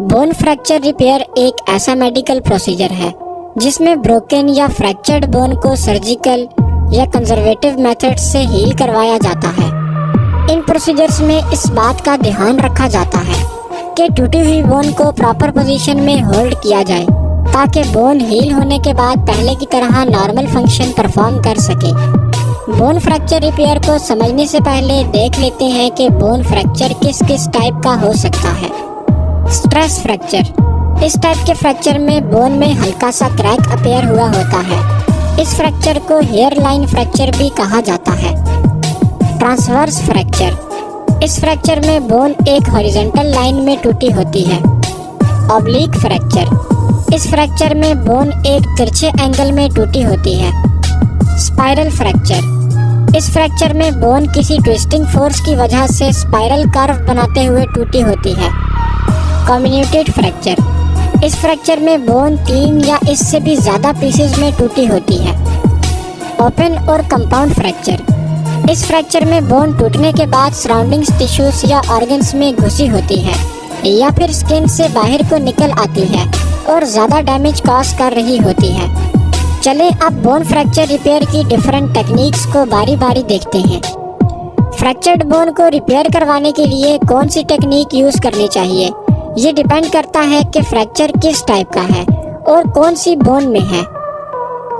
Bone fracture repair एक ऐसा medical procedure है जिसमें ब्रोकन या फ्रैक्चर्ड बोन को सर्जिकल या कंजर्वेटिव मेथड से हील करवाया जाता है। इन प्रोसीजर्स में इस बात का ध्यान रखा जाता है कि टूटी हुई बोन को प्रॉपर पोजीशन में होल्ड किया जाए ताकि बोन हील होने के बाद पहले की तरह नॉर्मल फंक्शन परफॉर्म कर सके। बोन फ्रैक्चर रिपेयर को समझने से पहले देख लेते हैं कि बोन फ्रैक्चर किस किस टाइप का हो सकता है। स्ट्रेस फ्रैक्चर, इस टाइप के फ्रैक्चर में बोन में हल्का सा क्रैक अपीयर हुआ होता है। इस फ्रैक्चर को हेयर लाइन फ्रैक्चर भी कहा जाता है। ट्रांसवर्स फ्रैक्चर, इस फ्रैक्चर में बोन एक हॉरिजॉन्टल लाइन में टूटी होती है। ऑब्लिक फ्रैक्चर, इस फ्रैक्चर में बोन एक तिरछे एंगल में टूटी होती है। स्पाइरल फ्रैक्चर, इस फ्रैक्चर में बोन किसी ट्विस्टिंग फोर्स की वजह से स्पाइरल कर्व बनाते हुए टूटी होती है। कम्युनिकेट फ्रैक्चर, इस फ्रैक्चर में बोन 3 या इससे भी ज़्यादा पीसेस में टूटी होती है। ओपन और कंपाउंड फ्रैक्चर, इस फ्रैक्चर में बोन टूटने के बाद सराउंडिंग्स टिश्यूज या ऑर्गन्स में घुसी होती है या फिर स्किन से बाहर को निकल आती है और ज़्यादा डैमेज कॉज कर रही होती है। चलें अब बोन फ्रैक्चर रिपेयर की डिफरेंट टेक्निक्स को बारी बारी देखते हैं। फ्रैक्चर्ड बोन को रिपेयर करवाने के लिए कौन सी टेक्निक यूज़ करनी चाहिए, ये डिपेंड करता है कि फ्रैक्चर किस टाइप का है और कौन सी बोन में है।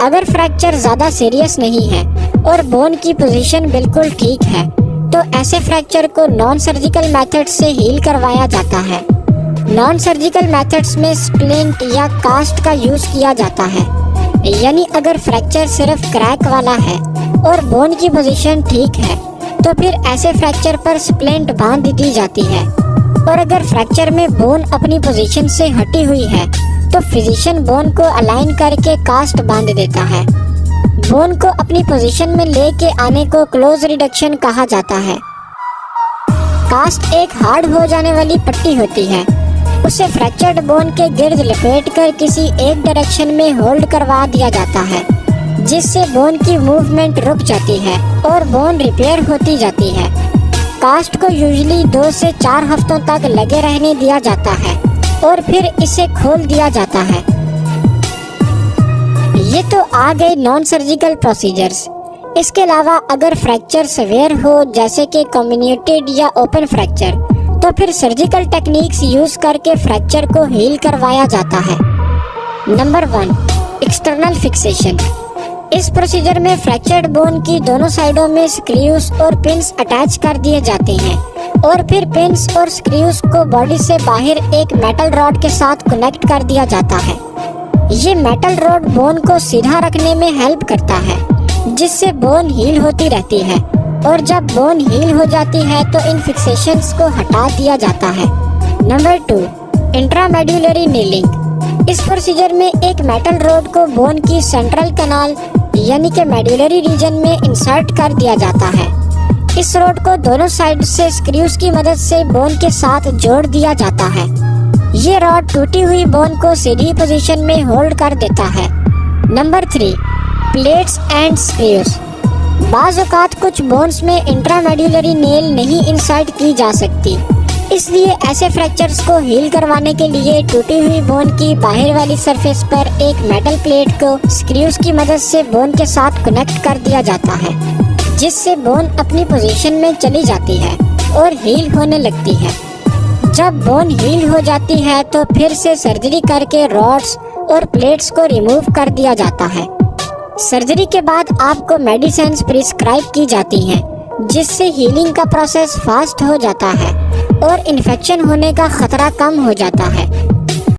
अगर फ्रैक्चर ज़्यादा सीरियस नहीं है और बोन की पोजीशन बिल्कुल ठीक है तो ऐसे फ्रैक्चर को नॉन सर्जिकल मेथड से हील करवाया जाता है। नॉन सर्जिकल मेथड्स में स्प्लिंट या कास्ट का यूज़ किया जाता है, यानी अगर फ्रैक्चर सिर्फ क्रैक वाला है और बोन की पोजीशन ठीक है तो फिर ऐसे फ्रैक्चर पर स्प्लिंट बांध दी जाती है। और अगर फ्रैक्चर में बोन अपनी पोजीशन से हटी हुई है तो फिजिशियन बोन को अलाइन करके कास्ट बांध देता है। बोन को अपनी पोजीशन में लेके आने को क्लोज रिडक्शन कहा जाता है। कास्ट एक हार्ड हो जाने वाली पट्टी होती है, उसे फ्रैक्चर्ड बोन के गिर्द लपेट कर किसी एक डायरेक्शन में होल्ड करवा दिया जाता है, जिससे बोन की मूवमेंट रुक जाती है और बोन रिपेयर होती जाती है। कास्ट को यूजुअली 2 से 4 हफ्तों तक लगे रहने दिया जाता है और फिर इसे खोल दिया जाता है। ये तो आ गए नॉन सर्जिकल प्रोसीजर्स। इसके अलावा अगर फ्रैक्चर सवेयर हो जैसे कि कम्युनिकेटेड या ओपन फ्रैक्चर तो फिर सर्जिकल टेक्निक्स यूज करके फ्रैक्चर को हील करवाया जाता है। Number 1, external fixation. इस प्रोसीजर में फ्रैक्चर्ड बोन की दोनों साइडों में स्क्रूज और पिन्स अटैच कर दिए जाते हैं और फिर पिन्स और स्क्रूज को बॉडी से बाहर एक मेटल रॉड के साथ कनेक्ट कर दिया जाता है। ये मेटल रॉड बोन को सीधा रखने में हेल्प करता है, जिससे बोन हील होती रहती है और जब बोन हील हो जाती है तो इन फिक्सेशंस को हटा दिया जाता है। Number 2, intramedullary nailing. इस प्रोसीजर में एक मेटल रॉड को बोन की सेंट्रल कैनाल यानी कि मेड्यूलरी रीजन में इंसर्ट कर दिया जाता है। इस रॉड को दोनों साइड से स्क्रूज की मदद से बोन के साथ जोड़ दिया जाता है। ये रॉड टूटी हुई बोन को सीधी पोजीशन में होल्ड कर देता है। Number 3, plates and screws. बाज़ औक़ात कुछ बोन्स में इंट्रामेड्यूलरी नेल नहीं इंसर्ट की जा सकती, इसलिए ऐसे फ्रैक्चर्स को हील करवाने के लिए टूटी हुई बोन की बाहर वाली सरफेस पर एक मेटल प्लेट को स्क्रूज की मदद से बोन के साथ कनेक्ट कर दिया जाता है, जिससे बोन अपनी पोजीशन में चली जाती है और हील होने लगती है। जब बोन हील हो जाती है तो फिर से सर्जरी करके रॉड्स और प्लेट्स को रिमूव कर दिया जाता है। सर्जरी के बाद आपको मेडिसिन्स प्रिस्क्राइब की जाती हैं, जिससे हीलिंग का प्रोसेस फास्ट हो जाता है और इन्फेक्शन होने का खतरा कम हो जाता है।